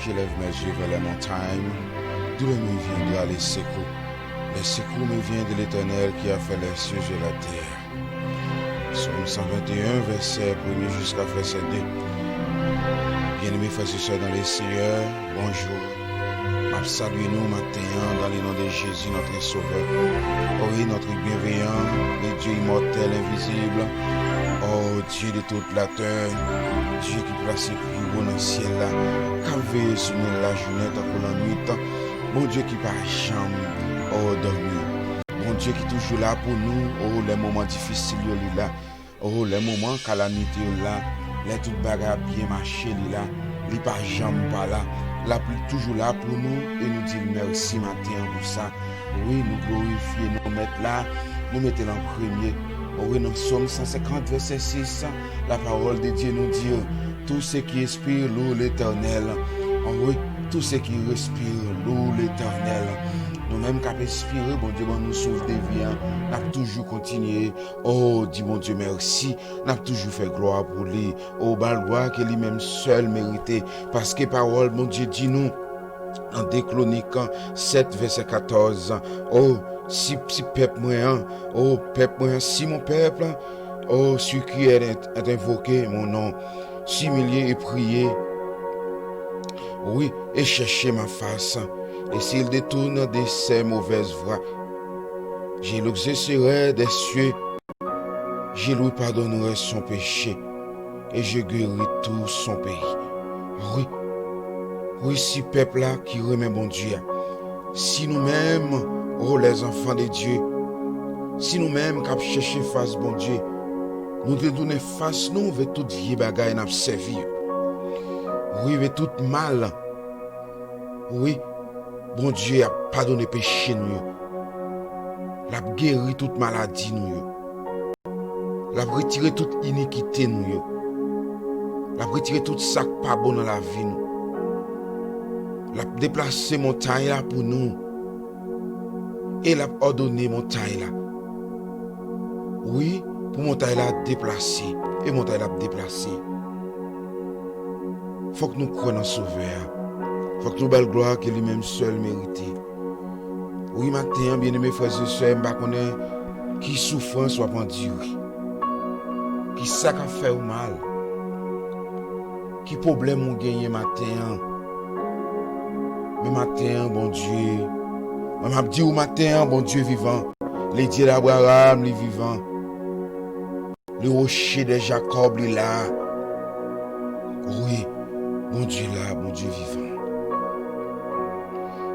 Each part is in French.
J'élève mes yeux vers les montagnes, d'où me viendra les secours. Les secours me viennent de l'Éternel qui a fait les cieux et la terre. Psaume 121, verset 1 jusqu'à verset 2. Bien-aimés frères et sœurs dans les Seigneurs, bonjour. Saluez-nous maintenant dans le nom de Jésus, notre Sauveur. Oh oui, notre bienveillant, le Dieu immortel, invisible. Oh Dieu de toute la terre, Dieu qui place plus haut dans le ciel là, qui veille sur nous la journée tant que la nuit. Bon Dieu qui par jamais, oh dormir. Bon Dieu qui est toujours là pour nous, oh les moments difficiles là, oh les moments calamité là, les toutes bagarres bien marché là, les pas jamais pas là. La pluie toujours là pour nous et nous dire merci matin pour ça. Oui, nous glorifions, nous mettons là, nous mettons en premier. Oui, dans Psaume 150, verset 6, la parole de Dieu nous dit, tout ce qui expire loue l'Éternel. Oui, tout ce qui respire loue l'Éternel. Nous-mêmes qui avons expiré, bon Dieu, nous sauve des vies, nous avons toujours continué. Oh, dis mon Dieu, merci. Nous avons toujours fait gloire pour lui. Oh, gloire que lui-même seul mérité. Parce que parole, mon Dieu, dis-nous, en Déclonique 7, verset 14, oh, si peuple moyen, oh, peuple moyen, si mon peuple, oh, sur qui est invoqué mon nom, s'humilier et prier, oui, et chercher ma face. Et s'il détourne de ses mauvaises voies, je l'exercerai des cieux, je lui pardonnerai son péché, et je guérirai tout son pays. Oui, oui, si peuple là qui remet bon Dieu, si nous-mêmes, oh les enfants de Dieu, si nous-mêmes qui cherchons face bon Dieu, nous détournons face nous avec toute vieille bagaille n'a servi. Oui, avec tout mal. Oui. Bon Dieu a pardonné péché nous. L'a guéri toute maladie nous. L'a retiré toute iniquité nous. L'a retiré tout ça pas bon dans la vie nous. L'a déplacé montagne là pour nous. Et l'a ordonné montagne là. Oui, pour montagne là déplacer et montagne là déplacer. Faut que nous croyons Sauveur. Faut que nous belle gloire que lui-même seul mérité. Oui, matin, bien-aimés frères et sœurs, je connais qui souffrance soit endurée. Qui ça qu'a fait ou mal. Qui problème ou gagné matin. Mais matin, bon Dieu. Je m'a dit au matin, bon Dieu vivant. Les dieux d'Abraham, les vivants. Le rocher de Jacob, les là. Oui, bon Dieu là, bon Dieu vivant.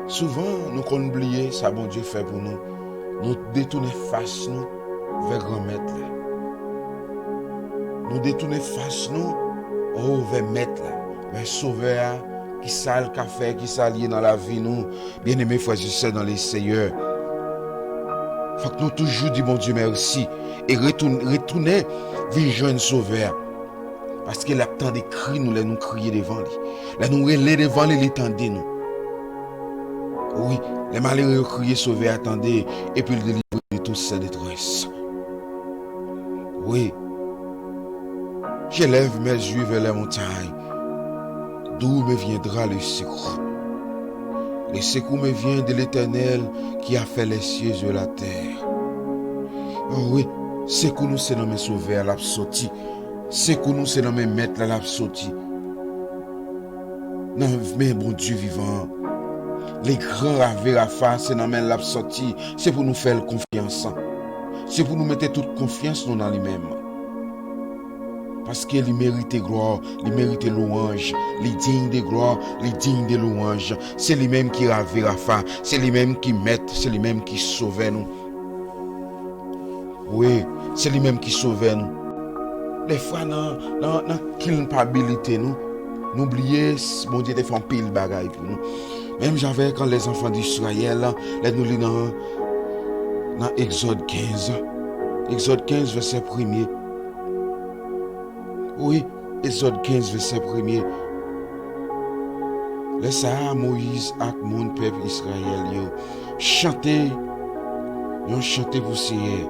Souvent, nous qu'on oublie ça, bon Dieu fait pour nous. Nous détourner face nous vers grand maître. Nous détourner face nous vers maître, vers sauveur, qui sale qu'a fait, qui s'allie dans la vie nous. Bien-aimés frères et sœurs dans les Seigneurs. Faut que nous toujours dire bon Dieu merci et retourner vers jeune sauveur. Parce que la temps de cris nous crier devant lui. Là nous relais devant lui, il tendait nous. Oui, les malheureux crier sauver, attendez, et puis le délivrer de toute sa détresse. Oui, j'élève mes yeux vers les montagnes, d'où me viendra le secours. Le secours me vient de l'Éternel qui a fait les cieux et la terre. Oh oui, secours nous c'est nommé sauver à l'absorti. Secours nous c'est nommé mettre à l'absorti. Non, mais bon Dieu vivant. Les grands ravés à face, c'est dans la sortie, c'est pour nous faire confiance. C'est pour nous mettre toute confiance dans lui-même. Parce qu'il mérite gloire, il mérite louange, il digne de gloire, il digne de louange. C'est lui-même qui ravait à face, c'est lui-même qui met, c'est lui-même qui sauve nous. Oui, c'est lui-même qui sauve nous. Les fois, dans culpabilité, nous oublions, mon Dieu, de faire un pile bagaille pour nous. Même j'avais quand les enfants d'Israël, là nous lisons dans Exode 15. Exode 15, verset 1er. Oui, Exode 15, verset 1er. Laissez Moïse et mon peuple Israël chanter, chanter pour Seigneur.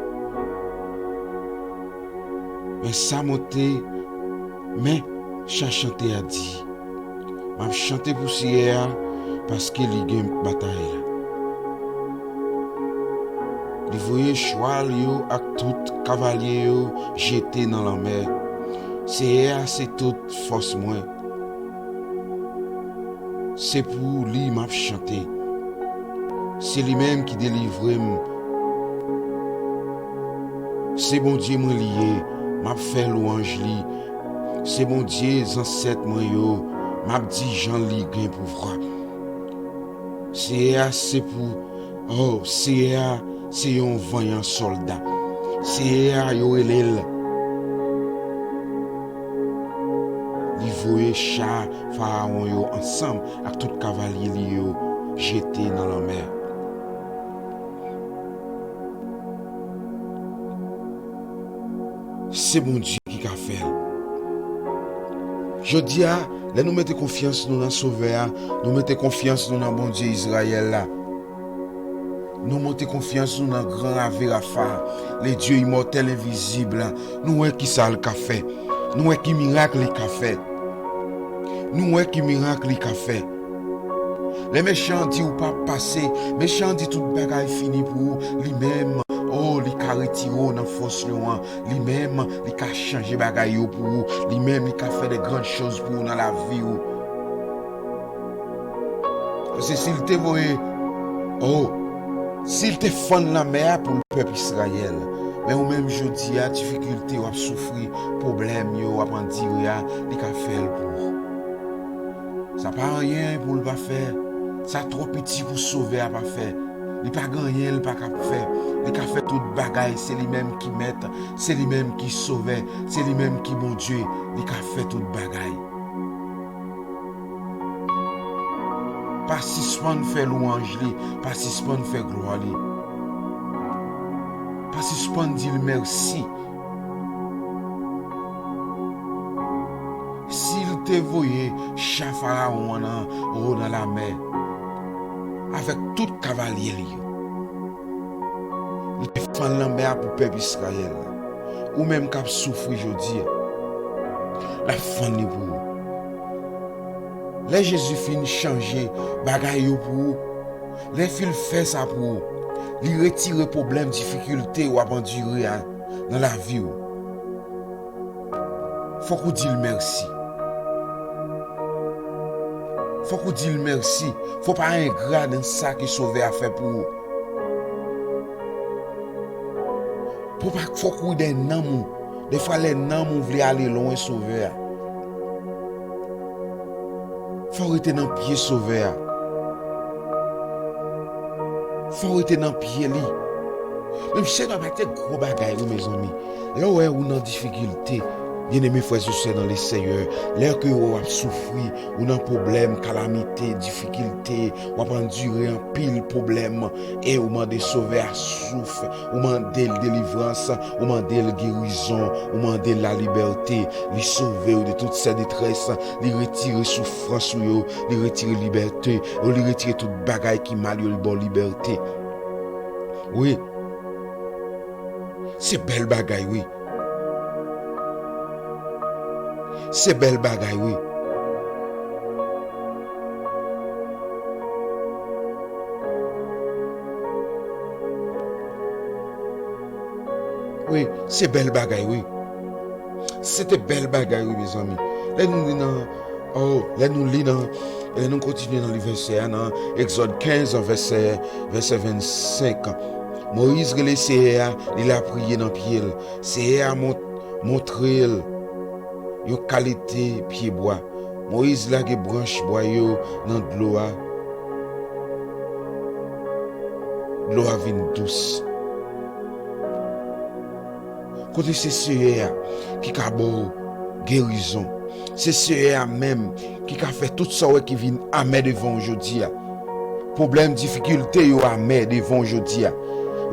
Mais ça monté, mais chanter a dit. M'a chanté pour Sierra parce qu'il y a une bataille. Il voyait cheval yo ak tout cavalier yo jeté dans la mer. C'est toute force moi. C'est pour lui m'a chanté. C'est lui-même qui délivre. C'est bon Dieu moi lié, m'a fait louange li. C'est bon Dieu ancêtre moi yo, m'a dit Jean li gain pouvoir. C'est pour c'est un vaillant soldat. C'est yo elel. Li voye chat pharaon yo ensemble avec tout cavalier li yo jeté dans la mer. C'est mon Dieu qui a fait. Je dis là, nous mettons confiance dans le Sauveur, nous mettons confiance dans le bon Dieu Israël là. Nous mettons confiance dans le grand Ave Rapha, le Dieu immortel invisible là. Nous voyons qui ça le fait. Nous voyons qui miracle il a fait. Nous voyons qui miracle il a fait. Les méchants disent ou pas passer, les méchants disent tout le bagage fini pour lui-même. Oh, il a retiré dans force loin, lui-même, il a changé bagay pour vous, lui-même, il a fait de grandes choses pour vous dans la vie. Parce que s'il te voyait, s'il te fond la mer pour le peuple Israël, mais au même jeudi, il y a difficulté, ou souffrir, problème, ou à dire, il a fait pour. Ça pas rien pour le pas faire, ça trop petit pour sauver à pas faire. Il pas gagné, il pas faire. Il a fait toute bagaille, c'est lui-même qui met, c'est lui-même qui sauve, c'est lui-même qui bon Dieu, il a fait toute bagaille. Pas si souvent fait louange, pas si souvent fait gloire, pas si souvent dire merci. S'il te voyait, chat pharaon dans la mer, avec tout cavalier, il te fait la mer pour le peuple Israël, ou même qu'il souffre aujourd'hui, la fin pour vous. Les Jésus finit changer, bagaille pour vous. Les fils fait ça pour vous. Il retire les problèmes, difficultés ou abandonner dans la vie. Faut qu'on dise merci. Faut qu'on dise merci. Faut pas ingrat dans ça qui sauvé à faire pour vous. Faut qu'on ait des noms. Des fois, les noms veulent aller loin sauver. Faut rester dans le pied sauveur. Faut rester dans le pied li. Même si c'est un gros bagaille, mes amis. Là où on est en difficulté, bien aimé frères et sœurs dans les Seigneurs, là que on a souffert, on a un problème, calamité, difficulté, on a enduré un pile problème, et on m'a des sauveurs souffre, on m'a des délivrance, on m'a des guérison, on m'a des la liberté, les sauver de toute cette détresse, les retirer souffrance ou yo, les retirer liberté, ou les retirer toute bagaille qui mal yo bon liberté. Oui. C'est belle bagaille, oui. C'est belle bagaille, oui. Oui, c'est belle bagaille, oui. C'était belle bagaille, oui, mes amis. Là, nous lisons, et nous continuons dans le verset, dans Exode 15, verset 25. Moïse relève Seigneur, il a prié dans le pied. Seigneur a montré une qualité pied bois. Moïse l'a des branches bois dans de l'eau. L'eau vient douce. Côté c'est Seigneur qui a beau guérison. C'est Seigneur même qui a fait tout ça qui vient amer devant aujourd'hui. Problème, difficulté, yo amer devant aujourd'hui.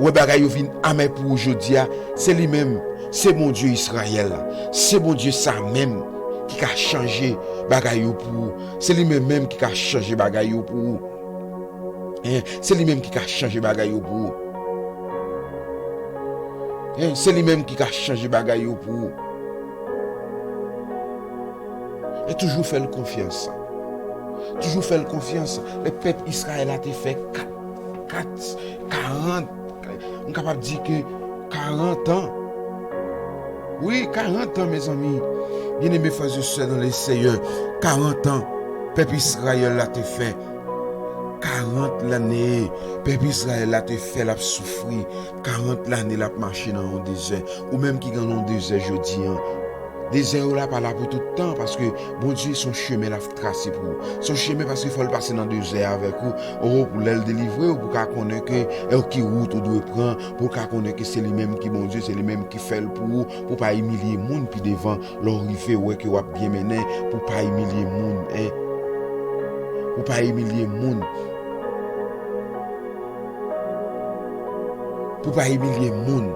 Ouais, bagay yo vin amer pour aujourd'hui, c'est lui-même, c'est mon Dieu Israël. C'est mon Dieu ça même qui a changé bagay yo pour. C'est lui-même même qui a changé bagay yo pour. C'est lui-même qui a changé bagay yo pour. C'est lui-même qui a changé bagay yo pour. Et toujours faire confiance. toujours fait confiance. Le peuple Israël a été fait 40, on est capable de dire que 40 ans. Oui, 40 ans, mes amis. Bien-aimés frères et sœurs dans les Seigneurs, 40 ans, peuple Israël a été fait. 40 l'année, peuple Israël a été fait la souffrir. 40 l'année la marché dans le désert. Ou même qui dans le désert, je dis, désert là pas là pour tout le temps parce que bon Dieu son chemin l'a tracé pour vous. Son chemin parce qu'il faut le passer dans le désert avec vous pour le délivrer ou pour qu'on connaisse que qui route ou doit prendre pour qu'on connaisse que c'est lui-même qui bon Dieu c'est lui-même qui fait le pour pas humilier monde puis devant l'arrivée ouais que va bien mener pour pas humilier monde pour pas humilier monde pour pas humilier monde.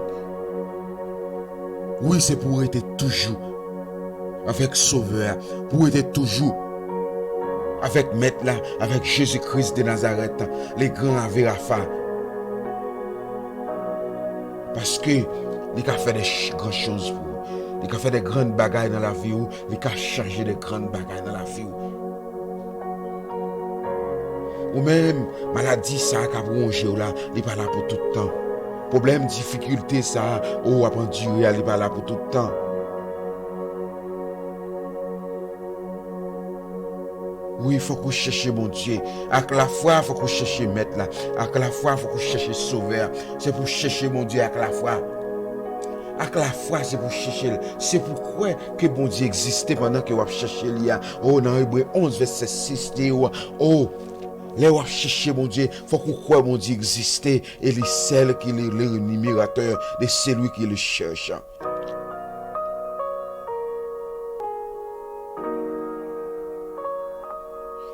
Oui, c'est pour être toujours avec Sauveur, pour être toujours avec Maître là, avec Jésus-Christ de Nazareth, les grands avec Rafa. Parce que il a fait des grandes choses pour vous. Il a fait des grandes bagailles dans la vie, il a changé des grandes bagailles dans la vie. Ou même, maladie ça qui a rongé là, il n'est pas là pour tout le temps. Problème, difficulté ça, a enduré, il n'est pas là pour tout le temps. Oui, il faut qu'on cherche mon Dieu. À la fois, il faut qu'on cherche Maître là. À la fois, il faut qu'on cherche Sauveur. C'est pour chercher mon Dieu à la fois. À la fois, c'est pour chercher. C'est pourquoi que mon Dieu existait pendant que vous cherchez l'IA. Oh, dans Hébreu 11, verset 6, oh, là où chercher mon Dieu, il faut qu'on croit mon Dieu existait. Et les celles qui est le numérateur de celui qui le cherche.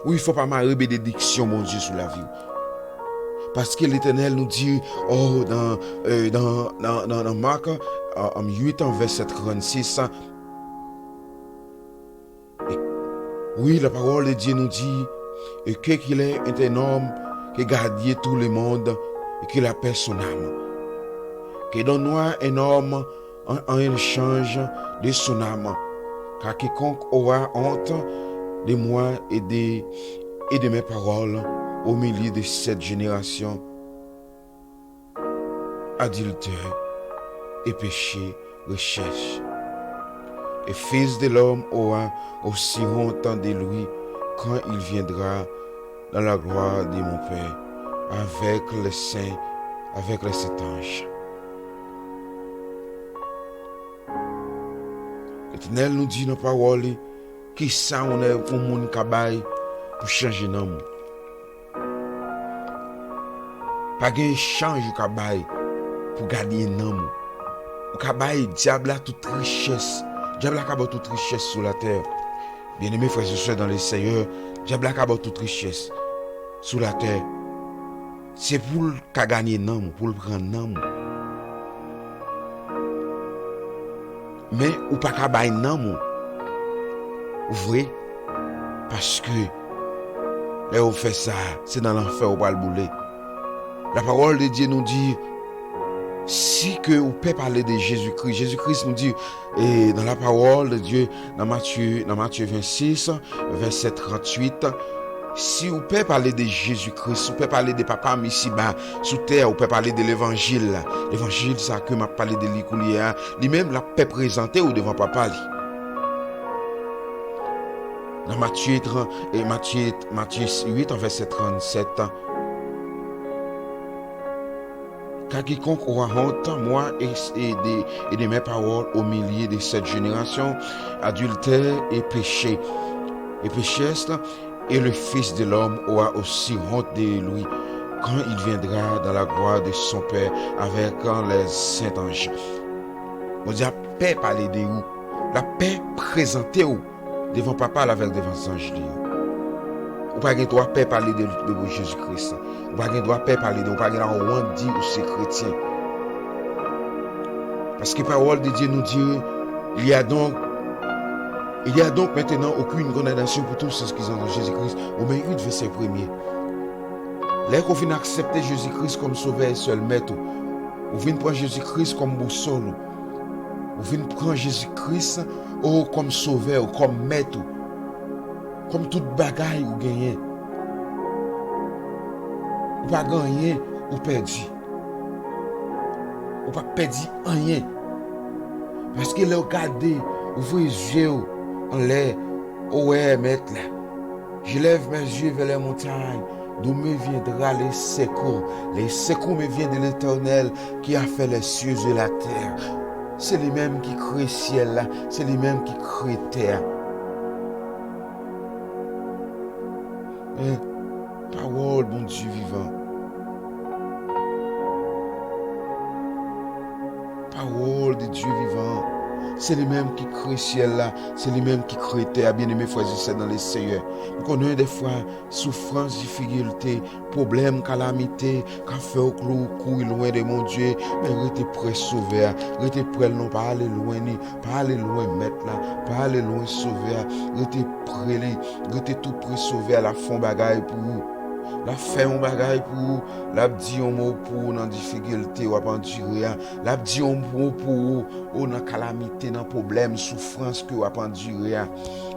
Oui, il ne faut pas marrer des bénédictions, mon Dieu, sur la vie. Parce que l'Éternel nous dit, oh, dans Marc 8, verset 36, oui, la parole de Dieu nous dit qu'il est un homme qui garde tout le monde et qu'il a paix son âme. Qu'il donne un homme en échange de son âme. Car quiconque aura honte de moi et de mes paroles au milieu de cette génération adultère et péché recherche. Et fils de l'homme aura aussi honte de lui quand il viendra dans la gloire de mon Père avec les saints, avec les sept anges. L'Éternel nous dit dans la parole qui ça on est pour mon cabaye pour changer nom. Pas de change au cabaye pour garder un nom. Au cabaye diable a toute richesse. Diable a toute richesse sur la terre. Bien-aimés frères et sœurs dans le Seigneur, diable a toute richesse sur la terre. C'est pour gagner un nom, pour le prendre un nom. Mais ou pas cabaye un nom. Vrai, parce que là on fait ça, c'est dans l'enfer où on va le bouler. La parole de Dieu nous dit, si que vous pouvez parler de Jésus-Christ, Jésus-Christ nous dit, et dans la parole de Dieu, dans Matthieu 26, verset 38, si vous pouvez parler de Jésus-Christ, vous pouvez parler de papa ici-bas, sous terre, vous pouvez parler de l'évangile. L'évangile, ça que m'a parlé de l'icoulier, lui-même la paix présentée ou devant papa. Dans Matthieu 8, verset 37, car quiconque aura honte, moi et de mes paroles au milieu de cette génération, adultère et péché. Et péchiste, et le Fils de l'homme aura aussi honte de lui quand il viendra dans la gloire de son Père avec les saints anges. On dit la paix parler de vous, la paix présentée vous devant papa avec devant les anges. Ou pas de droit paix parler de Jésus-Christ. Ou pas de droit paix parler de ou pas de droit dire ou c'est chrétien. Parce que la parole de Dieu nous dit il y a donc maintenant aucune condamnation pour tous ceux qui sont dans Jésus-Christ. Au moins 8 verset 1. Là qu'on vient accepter Jésus-Christ comme sauveur et seul maître. On vient prendre Jésus-Christ comme boussole. On vient prendre Jésus-Christ comme sauveur, comme maître. Comme toute bagaille ou gagné. Ou pas gagné ou perdu. Ou pas perdu rien. Parce que là, regardez, ouvrez les yeux en l'air. Ouais, maître là. Je lève mes yeux vers les montagnes, d'où me viendra les secours. Les secours me viennent de l'Éternel qui a fait les cieux et la terre. C'est lui-même qui crée le ciel là, c'est lui-même qui crée la terre. Parole, bon Dieu vivant. Parole de Dieu vivant. C'est lui-même qui crée le ciel là, c'est lui-même qui crée la terre. Bien-aimés frères et sœurs dans les Seigneur. Nous connaissons des fois souffrance, difficulté, problème, calamité, qu'a fait au clou, courir loin de mon Dieu, mais restez prêt sauver, restez prêt non pas aller loin ni, pas aller loin mettre là, pas aller loin sauver, restez prêt, restez tout prêt sauver à la fond bagaille pour vous. La fait un bagage pour la dit un mot pour dans difficulté ou endurer la dit un mot pour ou dans calamité dans problème souffrance que ou endurer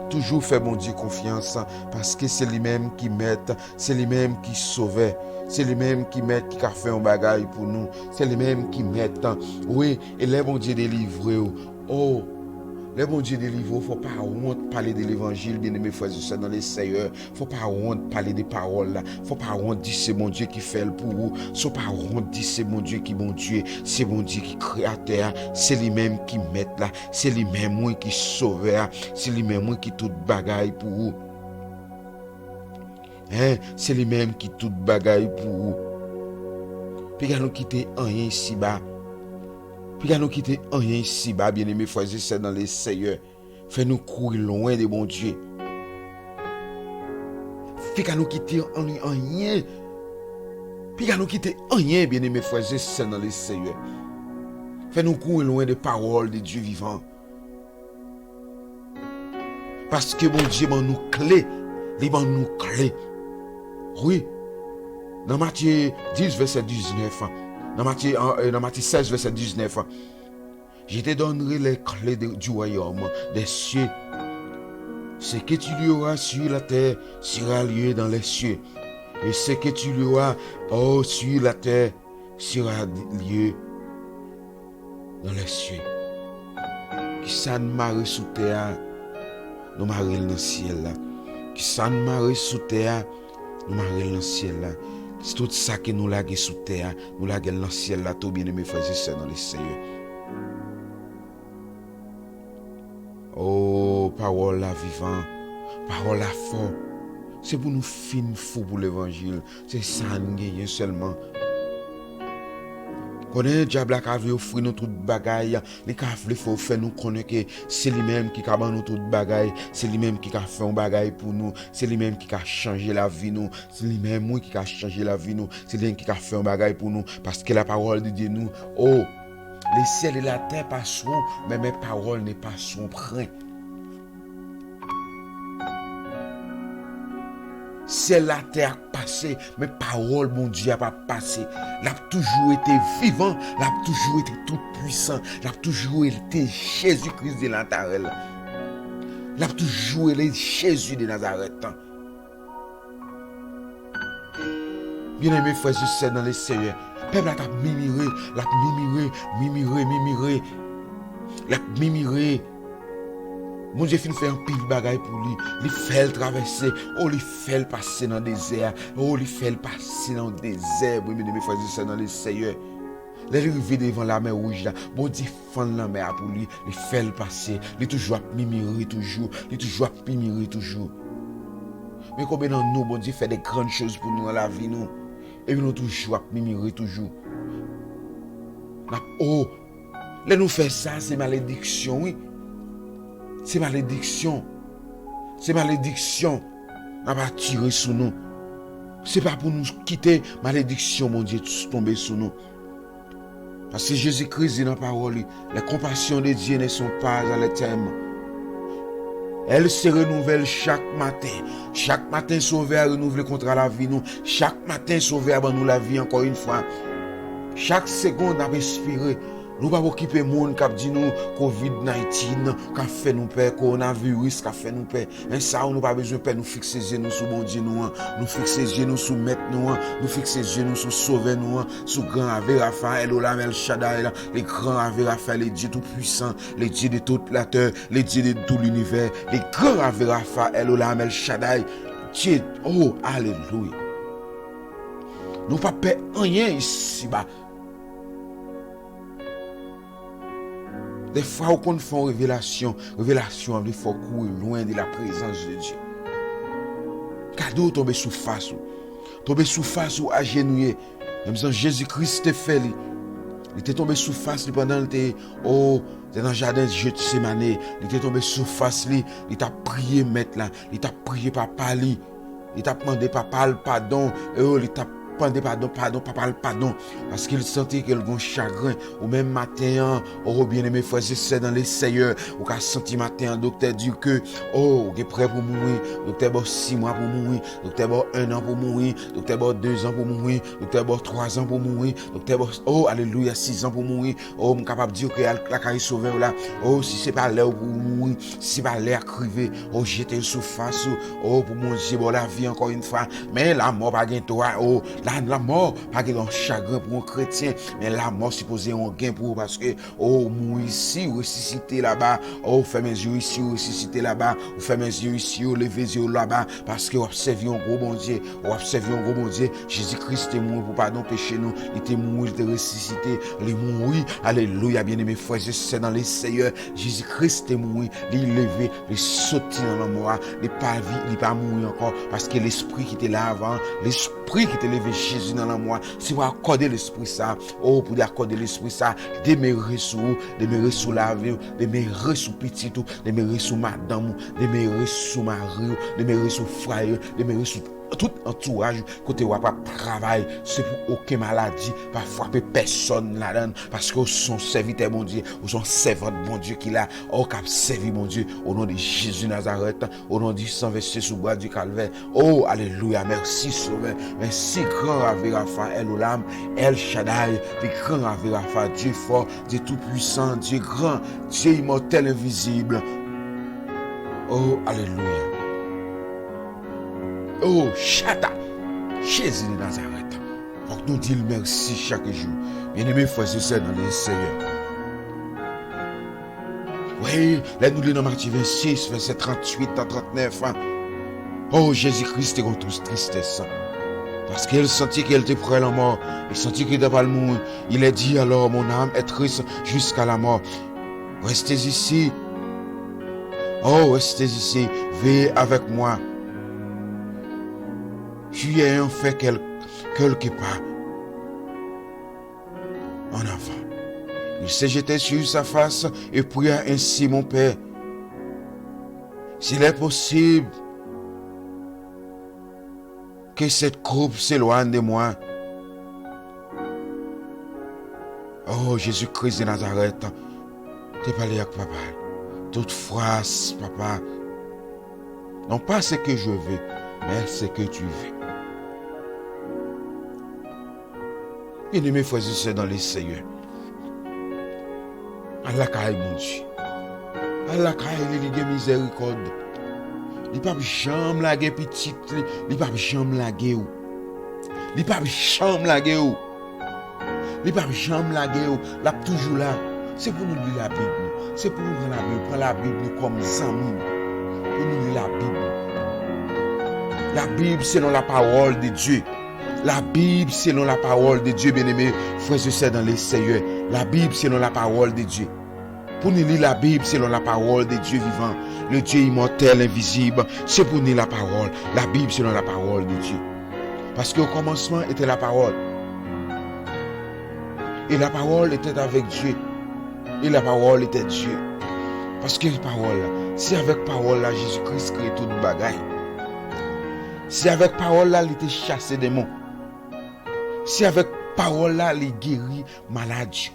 toujours fait bon Dieu confiance parce que c'est lui-même qui met c'est lui-même qui sauve c'est lui-même qui met qui a fait un bagage pour nous c'est lui-même qui met oui et les bon Dieu délivrer oh les bon Dieu délivre, il ne faut pas honte parler de l'évangile, bien aimé frères et sœurs dans les Seigneurs. Il ne faut pas honte parler des paroles là. Il ne faut pas honte dire c'est mon Dieu qui fait le pour vous. Il ne faut pas honte dire c'est mon Dieu qui bon Dieu. C'est mon Dieu qui créateur. C'est lui-même qui met là. C'est lui-même moi qui sauveur. C'est lui-même moi qui tout bagaille pour vous. C'est lui-même qui tout bagaille pour vous. Puis nous quitter rien ici-bas. Puis nous quitter rien ici-bas, bien-aimés frères et sœurs dans les Seigneurs. Fais-nous courir loin de bon Dieu. Puis nous quitter rien. Puis nous quitter rien, bien-aimés frères et sœurs dans les Seigneurs. Fais-nous courir loin des paroles de Dieu vivant. Parce que bon Dieu m'a nous clés. Il m'a nous clés. Oui. Dans Matthieu 10, verset 19. Dans Matthieu 16, verset 19. Je te donnerai les clés du royaume des cieux. Ce que tu liras sur la terre sera lié dans les cieux. Et ce que tu liras sur la terre sera lié dans les cieux. Qui ça ne marre sous terre, nous marre dans le ciel là. Qui ça ne marre sous terre, nous marre dans le ciel là. C'est tout ça que nous laguons sous terre, nous laguons dans le ciel là, tout bien aimé frères et sœurs dans les Seigneur. Oh, parole la vivant, parole la fort. C'est pour nous fin fou pour l'évangile. C'est ça nous gagnons seulement. Connaît le diable qui a voulu offrir nous toute bagaille, les qui a voulu faire nous connaître que c'est lui-même qui a ban nous toute bagaille, c'est lui-même qui a fait un bagaille pour nous, c'est lui-même qui a changé la vie nous, c'est lui-même qui a changé la vie nous, c'est lui-même qui a fait un bagaille pour nous parce que la parole de Dieu nous, oh, les ciels et la terre passeront, mais mes paroles ne passeront point. C'est la terre passée, mes paroles, mon Dieu, n'a pas passé. L'a toujours été vivant, l'a toujours été tout puissant, l'a toujours été Jésus-Christ de Nazareth. L'a toujours été Jésus de Nazareth. Bien-aimés frères et sœurs dans les Seigneurs, peuple a mimiré, l'a mimiré. Mon Dieu fin fait un pile bagaille pour lui. Il fait le traverser. Oh, il fait le passer dans le désert. Oh, il fait le passer dans le désert. Oui, mes frères et sœurs dans le Seigneur. Il est arrivé devant la mer rouge là. Bon Dieu fend la mer pour lui. Il fait le passer. Il est toujours à mimirer toujours. Il est toujours à mimirer toujours. Mais combien dans nous, bon Dieu fait des grandes choses pour nous dans la vie nous. Et nous toujours à mimirer toujours. Oh, là nous fait ça, c'est malédiction, oui. C'est malédiction. C'est malédiction. On va tirer sur nous. C'est pas pour nous quitter malédiction, mon Dieu, tomber sur nous. Parce que Jésus-Christ dit dans la parole, les compassions de Dieu ne sont pas à l'éternel. Elles se renouvellent chaque matin. Chaque matin, sauver à renouveler contre la vie, nous. Chaque matin, sauver à nous la vie encore une fois. Chaque seconde à respirer. Nous pas occuper monde qui dit nous COVID-19 qui fait nous peur, coronavirus qui fait nous peur. Et ça nous pas besoin peur, nous fixer genoux sur bon Dieu nous fixer genoux sur maître nous fixer genoux sur sauver nous, sur grand Ave Raphaël, Olam El Shaddai, les grands Ave Raphaël, les dieux tout puissants, les dieux de toute la terre, les dieux de tout l'univers, les grands Ave Raphaël, Olam El Shaddai. Dieu, oh alléluia. Nous pas peur rien ici bas. Des fois, on confond révélation, il faut courir loin de la présence de Dieu. Cadeau tomber sous face, ou agenouillé. Même si Jésus-Christ te fait, il était tombé sous face pendant le dans le jardin de Gethsémane, il était tombé sous face, il t'a prié maître là, il t'a prié papa li, il t'a demandé papa le pardon, il t'a pardon, parce qu'il sentait qu'il y a un chagrin, ou même matin, oh bien-aimé frères et sœurs dans les Seigneur, ou qu'a senti matin, docteur dit que, oh, il est prêt pour mourir, docteur bon 6 mois pour mourir, docteur bon 1 an pour mourir, docteur bon 2 ans pour mourir, docteur bon 3 ans pour mourir, docteur bon, oh, alléluia, 6 ans pour mourir, oh, je suis capable de dire que la carrière sauver là, oh, si c'est pas l'heure pour mourir, si c'est pas l'heure crivé, oh, j'étais sous face, oh, pour mon Dieu, bon, la vie encore une fois, mais la mort pas gain toi, oh, la mort, pas que un chagrin pour un chrétien, mais la mort supposé un gain pour parce que, oh, mourir ici, ressusciter là-bas, oh, faire mes yeux ici, ressusciter là-bas, ou faire mes yeux ici, ou lever les yeux là-bas, parce que observer un gros bon Dieu, Jésus-Christ est mort pour pardon péché nous, il était mort, il était ressuscité, il est mort, alléluia, bien-aimés frères et sœurs dans les Seigneurs, Jésus-Christ est mort, il est levé, il est sauté dans la mort, il n'est pas vie, il n'est pas mort encore, parce que l'esprit qui était là avant, l'esprit qui était levé Jésus dans la moi, si vous accordez l'esprit ça, oh, pour accorder l'esprit ça, demeurer sous la vie, demeurer sous petit tout, demeurer sous madame, demeurer sous mari, demeurer sous frère, demeurer sous tout entourage, côté ou pas travail, c'est pour aucune maladie, pas frapper personne là-dedans, parce que son serviteur bon Dieu, ou son servant bon Dieu qui l'a, au cap servi mon Dieu, au nom de Jésus Nazareth, au nom du sang versé sous bois du calvaire, oh, alléluia, merci Sauveur, merci grand Ave Raphaël Olam, El Shaddai, le grand Ave Raphaël, Dieu fort, Dieu tout puissant, Dieu grand, Dieu immortel, invisible, oh, alléluia. Oh, Chata, Jésus de Nazareth. Pour nous dire merci chaque jour. Bien-aimés frères et sœurs dans les Seigneur. Oui, là nous lisons dans Matthieu 26, verset 38 à 39. Oh, Jésus-Christ est contre toute tristesse. Parce qu'il sentit qu'il était près de la mort. Il sentit qu'il n'était pas le mourir. Il a dit alors, mon âme est triste jusqu'à la mort. Restez ici. Oh, restez ici. Veillez avec moi. Tu es en fait quelque part en avant. Il s'est jeté sur sa face et pria ainsi, mon Père. S'il est possible que cette coupe s'éloigne de moi. Oh, Jésus-Christ de Nazareth, t'es parlé avec papa. Toutefois, papa, non pas ce que je veux, mais ce que tu veux. Bien-aimés frères et sœurs dans les Seigneurs. Allah kaï mon Dieu. Allah kaï il a miséricorde. Il pas jamais laguer petit, il pas jamais laguer ou. Il pas jamais laguer ou. Il pas jamais laguer ou. Là toujours là. C'est pour nous lire la Bible. C'est pour nous prendre la Bible, prendre la Bible comme Samuel. Pour nous lire la Bible. La Bible selon la parole de Dieu. La Bible selon la parole de Dieu, bien-aimés, frères et sœurs dans les Seigneurs. La Bible selon la parole de Dieu. Pour nous lire la Bible selon la parole de Dieu vivant, le Dieu immortel, invisible, c'est pour nous la parole. La Bible selon la parole de Dieu. Parce qu'au commencement était la parole. Et la parole était avec Dieu. Et la parole était Dieu. Parce que la parole, c'est avec parole là, Jésus-Christ crée toute bagaille. C'est avec parole là, il était chassé des démons. C'est avec parole là, il guérit maladie.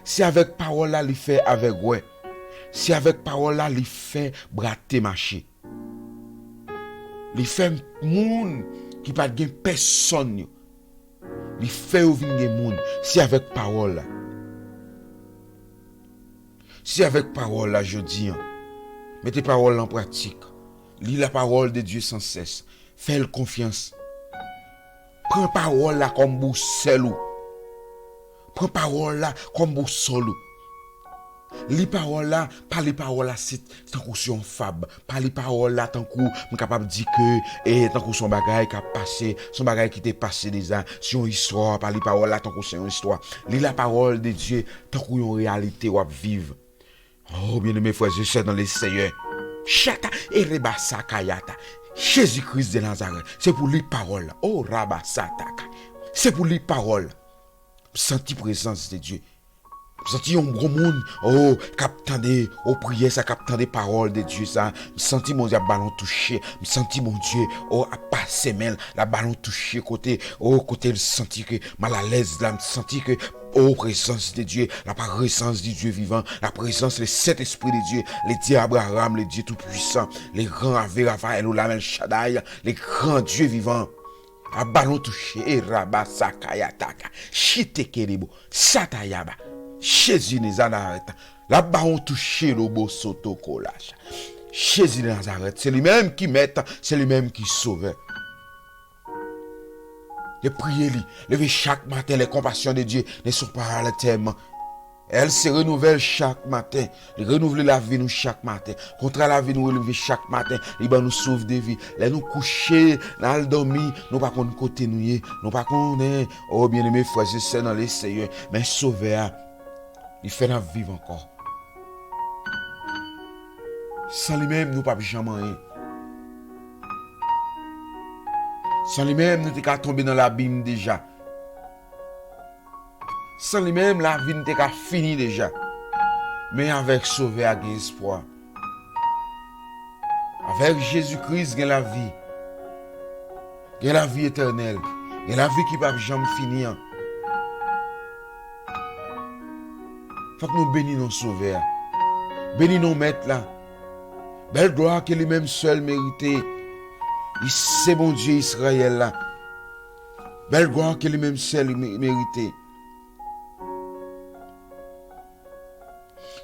C'est avec parole là, il fait avec ouais. C'est avec parole là, il fait brater marcher. Il fait monde qui pas de personne. Il fait ouvrir des monde. C'est avec parole là. Si avec parole là, je dis, mettez parole en pratique. Lis la parole de Dieu sans cesse. Fais-le confiance. Prends parole là comme boussole. Prends parole là comme boussole. Lis parole là, pas les paroles là, c'est tant qu'on son fab. Pas les paroles là, tant qu'on est capable de dire que, tant qu'on son bagage qui a passé, son bagage qui t'est passé déjà, sur une histoire, pas les paroles là, tant qu'on c'est une histoire. Lis la parole de Dieu, tant qu'on une réalité ou à vivre. Oh, bien aimé frères, je suis dans les Seigneur. Chata et rebasa kayata. Jésus-Christ de Nazareth, c'est pour les paroles. Oh, rabasataka. C'est pour les paroles. Senti présence de Dieu. Senti un gros monde, oh, captandé, oh, prière, ça captandé paroles de Dieu, ça. Senti mon Dieu, ballon touché. Senti mon Dieu, oh, à passer, mais la ballon touché, côté, oh, côté, senti que mal à l'aise, là, senti que, oh, présence de Dieu, la présence du Dieu vivant, la présence, le Saint-Esprit de Dieu, les dieux Abraham, les dieux tout-puissants, les grands Ave, Raphaël, Olamel, Shaddai, les grands dieux vivants. A ballon touché, et rabasa kayataka, chite kerebo, satayaba. Jésus de Nazareth, la ballon touché le beau soto collage. Jésus de Nazareth, c'est lui-même qui met, c'est lui-même qui sauve. Les prières, lever chaque matin, les compassions de Dieu ne sont pas à l'éternel. Elles se renouvellent chaque matin. Ils renouvellent la vie nous chaque matin. Contre la vie nous relever chaque matin. Ils nous sauvent des vies. Les nous coucher, nous dormir, nous pas qu'on côté nous, nous pas qu'on est. Oh bien aimé frères et sœurs dans les Seigneur, mais sauver, il fait la vivre encore. Sans lui-même, nous pas jamais rien. Sans lui-même, nous t'es tombé dans l'abîme déjà. Sans lui-même, la vie n'était qu'à fini déjà. Mais avec sauver à espoir. Avec Jésus-Christ, il y a la vie. Il y a la vie éternelle. Il y a la vie qui ne va jamais finir. Faut que nous bénissons nos sauveurs. Bénissons nos maîtres là. Belle gloire que lui-même seul méritait. C'est mon Dieu Israël là. Belle gloire que lui-même seul méritait.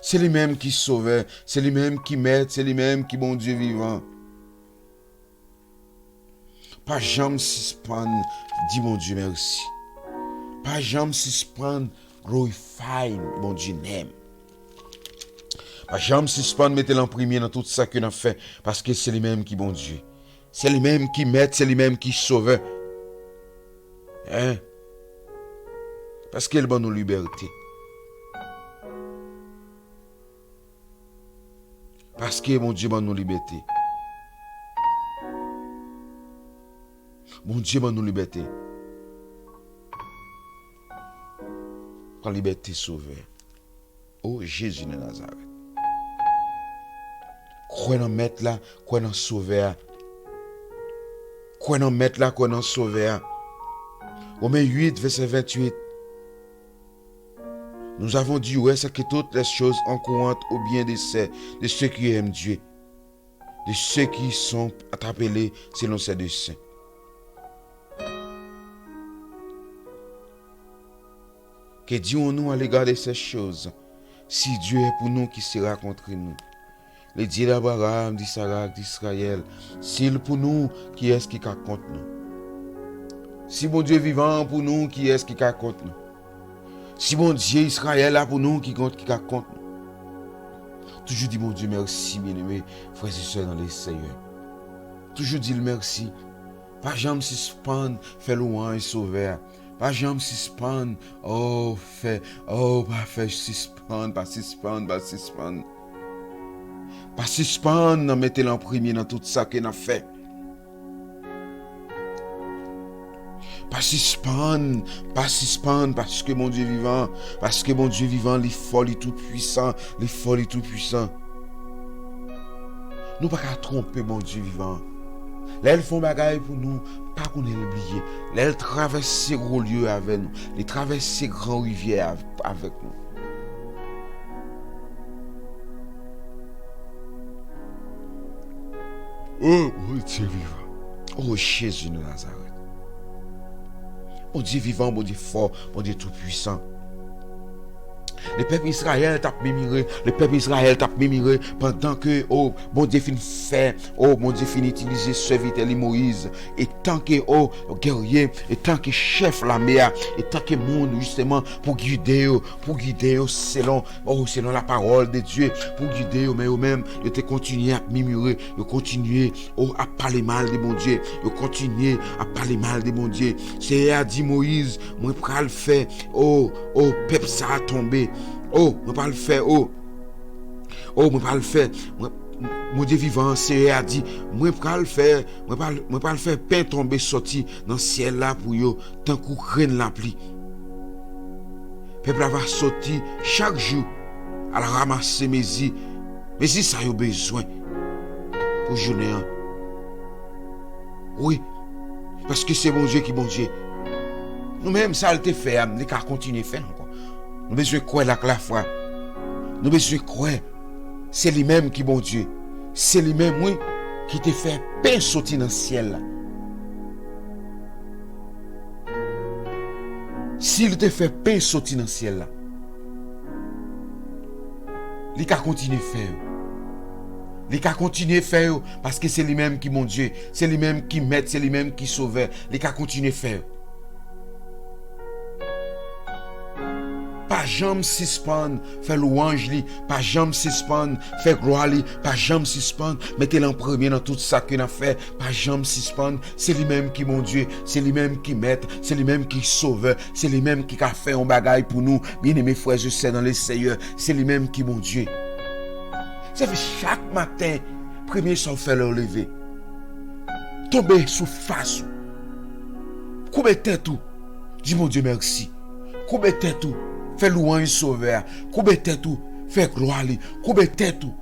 C'est lui-même qui sauve, c'est lui-même qui met, c'est lui-même qui bon Dieu vivant. Pas jamais suspendre, dis mon Dieu merci. Pas jamais suspendre, glorify mon Dieu n'aime. Pas jamais suspendre, mettez l'en premier dans tout ça que nous avons fait, parce que c'est lui-même qui bon Dieu. C'est lui-même qui met, c'est lui-même qui sauve. Hein? Parce qu'il donne nos libertés. Parce que mon Dieu donne nos libertés. Mon Dieu donne nos libertés. Quand liberté sauvée. Oh Jésus de Nazareth. Croyez dans mettre là, croyez dans sauver. Croyez dans mettre là, croyez dans sauver. Romains 8, verset 28. Nous avons dit, ouais, c'est que toutes les choses encourent au bien de ceux qui aiment Dieu, de ceux qui sont appelés selon ses desseins. Que disons-nous à l'égard de ces choses? Si Dieu est pour nous, qui sera contre nous? Le Dieu d'Abraham, d'Isaac, d'Israël, s'il est pour nous, qui est-ce qui est contre nous? Si mon Dieu vivant pour nous, qui est-ce qui est contre nous? Si mon Dieu Israël là pour nous, qui compte nous. Toujours dit mon Dieu merci, bien-aimé, frères et sœurs dans les Seigneurs. Toujours dit le merci. Pas jamais suspendre, faire louange et sauver. Pas jamais suspendre, pas suspendre. Pas suspendre, mettez-le en premier dans tout ça qu'on a fait. Pas suspendre, parce que mon Dieu vivant, les folles tout puissant, Nous pas qu'à tromper mon Dieu vivant. Là, ils font bagaille pour nous, pas qu'on ait oublié. Là, ils traversent ces gros lieux avec nous, ils traversent ces grandes rivières avec nous. Oh, mon Dieu vivant. Oh, Jésus de Nazareth. Mon Dieu vivant, mon Dieu fort, mon Dieu tout-puissant. Le peuple Israël t'a mémiré. Le peuple Israël t'a mémiré pendant que, oh, bon Dieu finit fait, oh, mon Dieu finit utiliser serviteur Moïse. Et tant que, oh, guerrier, et tant que chef la mer, et tant que monde, justement, pour guider selon, oh, selon la parole de Dieu, pour guider, mais eux-mêmes, ils te continué à murmurer, ils continué, oh, à parler mal de mon Dieu, ils continué à parler mal de mon Dieu. C'est a dit Moïse, moi, pour le faire, oh, peuple, ça a tombé, oh, moi, pas le faire, moi, pas le faire, mon Dieu vivant, c'est a dit, moi, pas le faire, moi, pas le faire, pain tomber sorti dans le ciel là pour yo, tant qu'on reine la pluie. Peuple va sortir chaque jour à la ramasser mes yeux. Mais si ça a besoin pour journée. Oui, parce que c'est bon Dieu qui bon Dieu. Nous-mêmes, ça a été fait, nous allons continuer à faire encore. Nous avons besoin de croire la foi. Nous avons besoin de croire. C'est lui-même qui bon Dieu. C'est lui-même, oui, qui te fait pain sortir dans le ciel. Là. S'il te fait pain sortir dans le ciel, là, il va continuer à faire. Il va continuer à faire parce que c'est lui-même qui mon Dieu. C'est lui-même qui met, c'est lui-même qui sauve. Il va continuer à faire. Pas jamais suspendre, faire louange li, pas jamais suspendre, faire gloire li, pas jamais suspendre, mettez-le en premier dans tout ça qu'il a fait, pas jamais suspendre, c'est lui-même qui mon Dieu, c'est lui-même qui met, c'est lui-même qui sauve, c'est lui-même qui a fait un bagaille pour nous, bien-aimés frères, je sais dans les Seigneurs, c'est lui-même qui mon Dieu. Ça fait chaque matin, premier sans faire le lever, tomber sous face, couper tête tout, dis mon Dieu merci, couper tête tout. Fais louange sauveur. Couper tête tout. Fais gloire. Couper tête tout.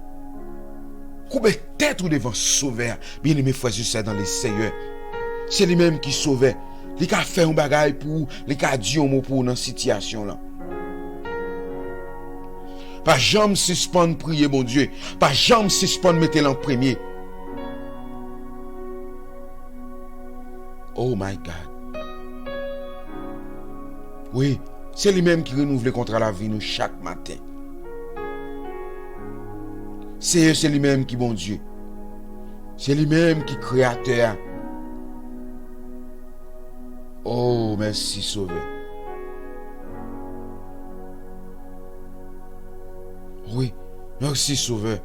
Couper tête tout devant sauveur. Bien aimé frères, je sais dans les Seigneurs. C'est lui-même qui sauvait. Il a fait un bagage pour. Il a dit un mot pour dans cette situation là. Pas jamais suspendre prier mon Dieu. Pas jamais suspendre mettre en premier. Oh my God. Oui. C'est lui-même qui renouvelle contre la vie nous chaque matin. C'est lui-même qui bon Dieu. C'est lui-même qui créateur. Oh, merci Sauveur. Oui, merci Sauveur.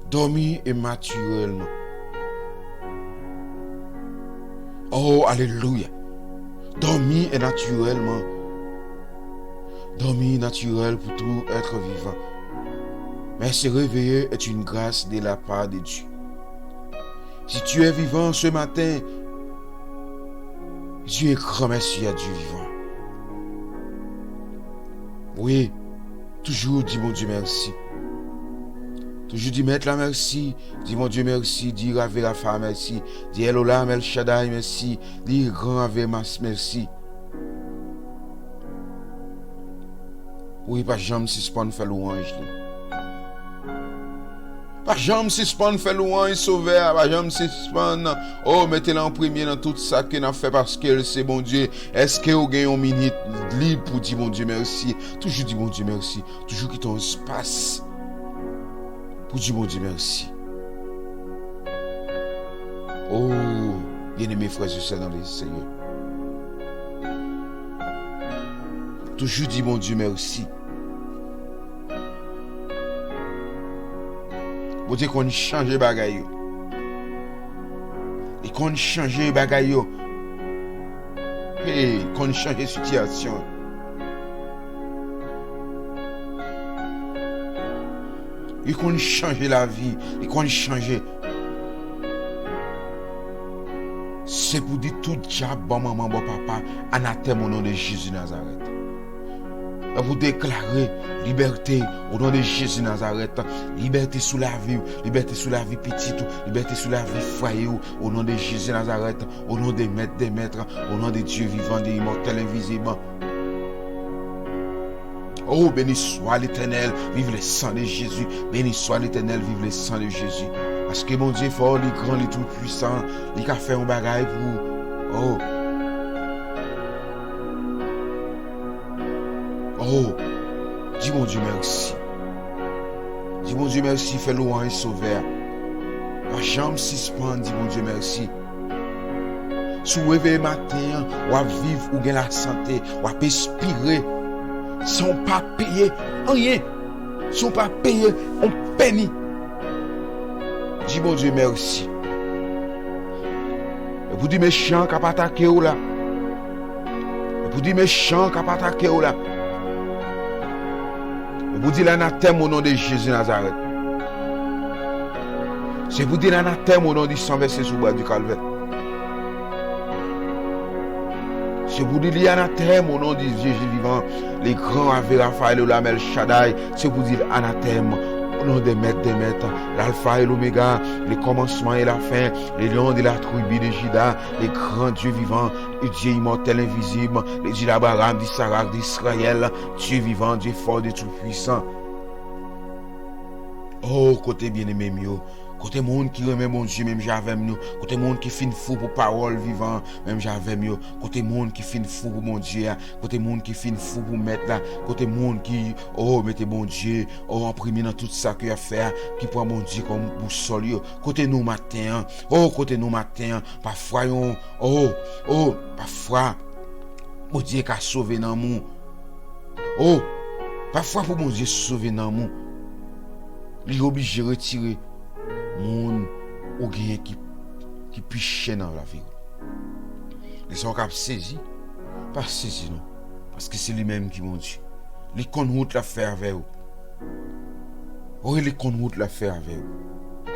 Dormir et naturellement. Oh, alléluia. Dormir est naturellement. Dormir naturel pour tout être vivant. Mais se réveiller est une grâce de la part de Dieu. Si tu es vivant ce matin, Dieu est grand merci à Dieu vivant. Oui, toujours dis mon Dieu merci. Toujours dis mettre la merci, dis mon Dieu merci, dis Rave la femme merci, dis Elolam El Shaddai merci, dis grand Ave Mas merci. Oui, pas jamais suspendre faire louange. Pas jamais suspendre faire louange sauveur, pas jamais suspendre. Oh, mettez-le en premier dans tout ça qu'on a fait parce que c'est bon Dieu. Est-ce que vous gagnez une minute libre pour dire mon Dieu merci? Toujours dire mon Dieu merci. Toujours quitter un espace pour dire mon Dieu merci. Oh, bien-aimés frères et sœurs dans les Seigneur. Toujours dire mon Dieu merci. Vous dites qu'on change les bagailles. Et qu'on change les bagailles. Et qu'on change les situations. Et qu'on change la vie. Et qu'on change. C'est pour dire tout diable, bon maman, bon papa, anathème au nom de Jésus Nazareth. Vous déclarez liberté au nom de Jésus Nazareth, liberté sous la vie petite, liberté sous la vie foyer au nom de Jésus Nazareth, au nom des maîtres, au nom de Dieu vivant, des immortels invisibles. Oh, béni soit l'Éternel, vive le sang de Jésus, béni soit l'Éternel, vive le sang de Jésus. Parce que mon Dieu est fort, il est grand, il est tout puissant, il a fait un bagage pour... Oh, Dis mon Dieu merci. Dis mon Dieu merci, fais louange sauveur. La jambe suspend, dis mon Dieu merci. Sous réveil matin, ou à vivre, ou bien la santé, ou à respirer, sans pas payer rien. Sans pas payer un penny. Dis mon Dieu merci. Et vous dites méchant qui a pas attaqué ou là. Et vous dites méchant qui a pas attaqué ou là. Et vous dites l'anathème au nom de Jésus Nazareth. C'est vous dites l'anathème au nom du sang versé sous bois du calvaire. C'est vous dites l'anathème au nom de Jésus vivant. Les grands avec Raphaël, Lamel, Shaddai. C'est vous dites l'anathème au nom des maîtres, l'alpha et l'oméga, les commencements et la fin, les lions de la tribu de Juda, les grands dieux vivants, les dieux immortels invisibles, les dieux d'Abraham, d'Isaac, d'Israël, Dieu vivant, Dieu fort, Dieu tout-puissant. Oh, côté bien-aimé, mieux. Côté monde qui remet mon Dieu, même j'avais mieux. Côté monde qui fin fou pour parole vivant, même j'avais mieux. Côté monde qui fin fou pour mon Dieu. Côté monde qui fin fou pour mettre là. Côté monde qui, oh, mettez mon Dieu, oh, imprimé dans tout ça qu'il a fait, qui prend mon Dieu comme boussole. Côté nous matin, oh, côté nous matin, parfois, parfois, mon Dieu qui a sauvé dans nous. Oh, parfois pour mon Dieu sauver dans nous. Il est obligé de retirer monde ou gain qui piche dans la vie. Les sont cap saisi, pas saisi non, parce que c'est lui-même qui m'ont dit. Les connaît la faire avec vous. Oui, les connaît la faire avec vous.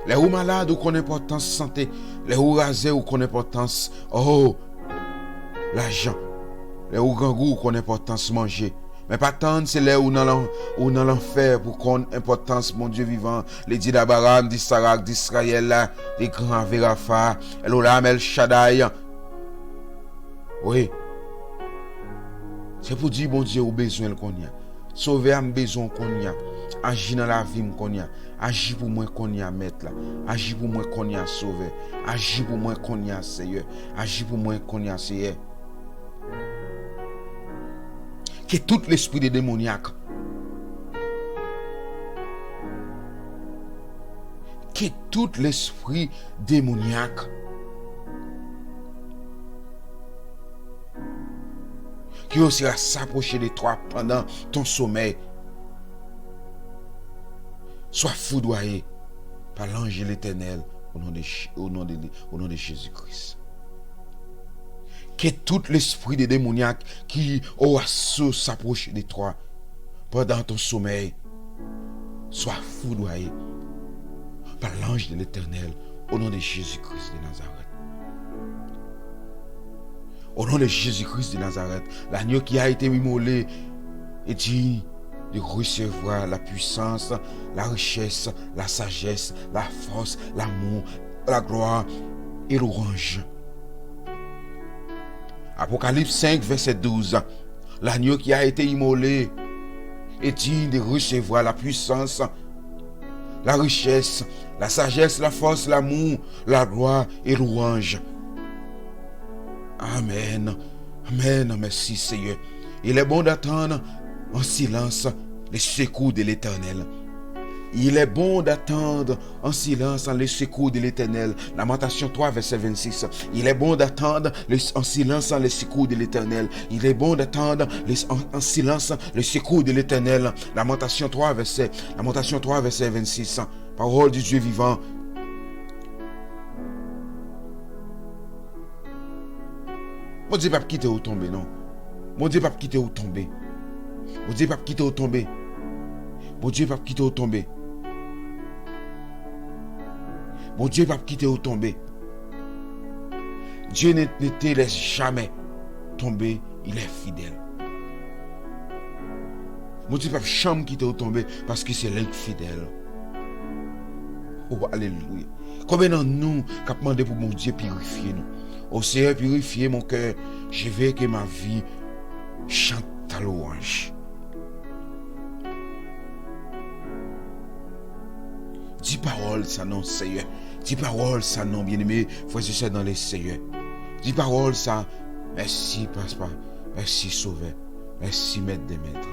Les ou malades ou qu'on importance santé, les ou rasés ou qu'on importance l'argent, les ou gangou ou qu'on importance manger. Mais pas tant, c'est là où dans l'enfer pour qu'on importance, mon Dieu vivant, les dieux d'Abraham, d'Isaac, d'Israël, les grands Vérafa, Elolam, El Shaddai. Oui. C'est pour dire, mon Dieu, au besoin qu'on y a. Sauver un besoin qu'on y a. Agir dans la vie qu'on y a. Agir pour moi qu'on y a mettre là. Agir pour moi qu'on y a sauver. Agir pour moi qu'on y a Seigneur. Agir pour moi qu'on y a Seigneur. Que tout l'esprit de démoniaque, que tout l'esprit démoniaque qui aussi va s'approcher de toi pendant ton sommeil soit foudroyé par l'ange de l'Éternel au nom de Jésus-Christ. Que tout l'esprit de démoniaque qui aura s'approcher de toi pendant ton sommeil soit foudroyé par l'ange de l'Éternel au nom de Jésus-Christ de Nazareth. Au nom de Jésus-Christ de Nazareth, l'agneau qui a été immolé et dit de recevoir la puissance, la richesse, la sagesse, la force, l'amour, la gloire et l'orange. Apocalypse 5, verset 12. L'agneau qui a été immolé est digne de recevoir la puissance, la richesse, la sagesse, la force, l'amour, la gloire et l'ouange. Amen. Amen. Merci Seigneur. Il est bon d'attendre en silence les secours de l'Éternel. Il est bon d'attendre en silence les secours de l'Éternel. Lamentation 3, verset 26. Il est bon d'attendre en silence les secours de l'Éternel. Il est bon d'attendre en silence les secours de l'Éternel. Lamentation 3, verset 26. Parole du Dieu vivant. Mon Dieu, pas quitter ou tomber, non. Mon Dieu, pas quitter ou tomber. Mon Dieu, pas quitter ou tomber. Mon Dieu, pas quitter ou tomber. Mon Dieu va quitter ou tomber. Dieu ne te laisse jamais tomber, il est fidèle. Mon Dieu va jamais quitter ou tomber parce que c'est l'infidèle. Oh, alléluia. Combien de nous qui avons demandé pour mon Dieu purifier nous? Au Seigneur, purifier mon cœur. Je veux que ma vie chante ta louange. Dis parole, ça non, Seigneur. Dis parole, ça non, bien-aimé. Frères et sœurs dans les Seigneur. Dis parole, ça. Merci, Papa. Merci, Sauveur. Merci, Maître des Maîtres.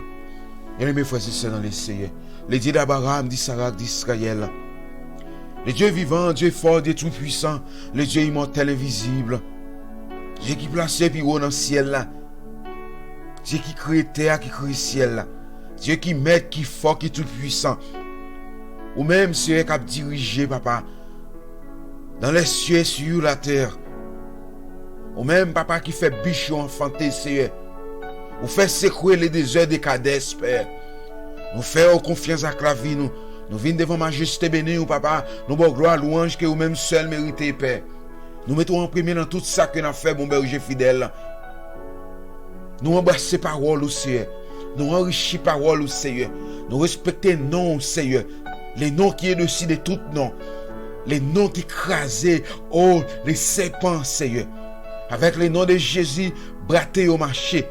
Et mes frères et sœurs dans les Seigneur. Le Dieu d'Abraham, d'Isaac, d'Israël. Le Dieu vivant, Dieu fort, Dieu tout-puissant. Le Dieu immortel, invisible. Dieu qui place puis haut dans le ciel là. Dieu qui crée terre, qui crée ciel là. Dieu qui met, qui fort, qui tout-puissant. Ou même Seigneur qui a dirigé, papa, dans les cieux et sur la terre. Ou même papa qui fait bichon enfanté, Seigneur. Ou fait secouer les déserts des Kadès, Père. Nous faisons confiance à la vie, nous. Nous venons devant majesté bénie, ou papa. Nous avons gloire, louange que vous-même seul méritez, Père. Nous mettons en premier dans tout ça que nous avons fait, mon berger fidèle. Nous embrassons parole, Seigneur. Nous enrichissons parole, Seigneur. Nous respectons non, Seigneur. Les noms qui est dessus de tout nom. Les noms qui crasent, oh, les serpents, Seigneur. Avec le nom de Jésus, bratté au marché.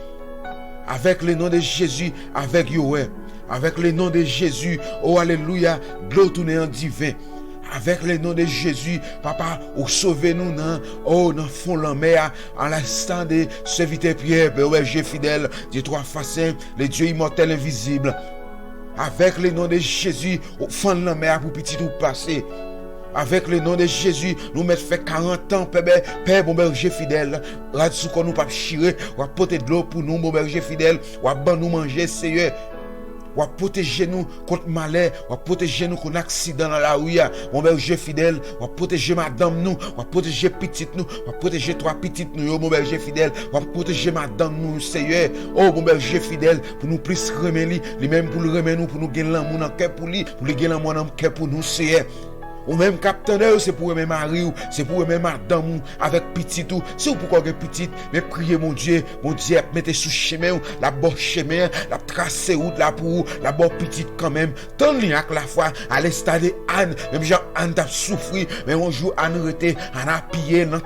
Avec le nom de Jésus, avec Yoé. Avec le nom de Jésus, oh alléluia, gloire tournée en divin. Avec le nom de Jésus, papa, ou sauvez-nous, non, oh, dans le fond de la mer, à l'instant de serviteur Pierre, berger fidèle, Dieu trois façons, le Dieu immortel invisible. Avec le nom de Jésus, au fond de la mer, pour petit tout passer. Avec le nom de Jésus, nous mettons fait 40 ans, Père, mon berger fidèle. Là-dessus, qu'on nous pas chirer, ou apporter de l'eau pour nous, mon berger fidèle, ou à nous manger, Seigneur. Ou protéger nous contre malheur, ou protéger nous contre accident dans la rue, mon berger fidèle, ou protéger madame nous, ou protéger petite nous, ou protéger trois petites nous, mon berger fidèle, ou protéger madame nous, Seigneur, oh mon berger fidèle, pour nous plus remettre lui même pour le remettre nous, pour nous gagner l'amour dans le cœur pour lui, pour lui gagner l'amour dans le cœur pour nous, Seigneur. Ou même capitaine, c'est pour aimer mari, c'est pour aimer madame, avec petit tout. C'est pour quoi que petit, mais priez mon Dieu, mettez sous chemin, la bonne chemin, la tracer route là pour la bonne petite quand même. Tant lien avec la foi, à l'instar de Anne, même genre Anne t'a souffert, mais un jour Anne était, Anne a pillé dans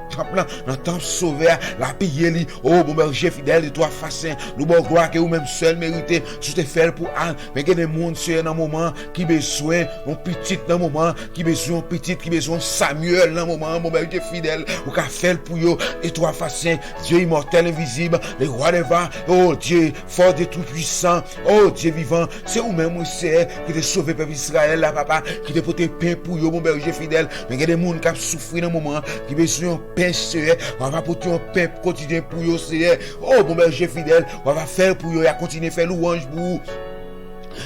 le temple sauveur, la pillé li, oh bon berger fidèle de toi facin, nous bon gloire que vous même seul méritez, tout est fait pour Anne, mais il y a des monde dans le moment qui besoin, mon petit dans le moment qui besoin petite qui besoin Samuel dans moment mon berger fidèle ou qu'a fait pour yo et toi facin Dieu immortel invisible le roi des vents oh Dieu fort de tout puissant oh Dieu vivant c'est ou même c'est qui te sauvé peuple Israël là papa qui te porté pain pour yo mon berger fidèle mais il y a des monde qui souffrir dans moment qui besoin pain c'est on va porter un pain quotidien pour yo c'est oh mon berger fidèle on va faire pour yo et continuer faire louange pour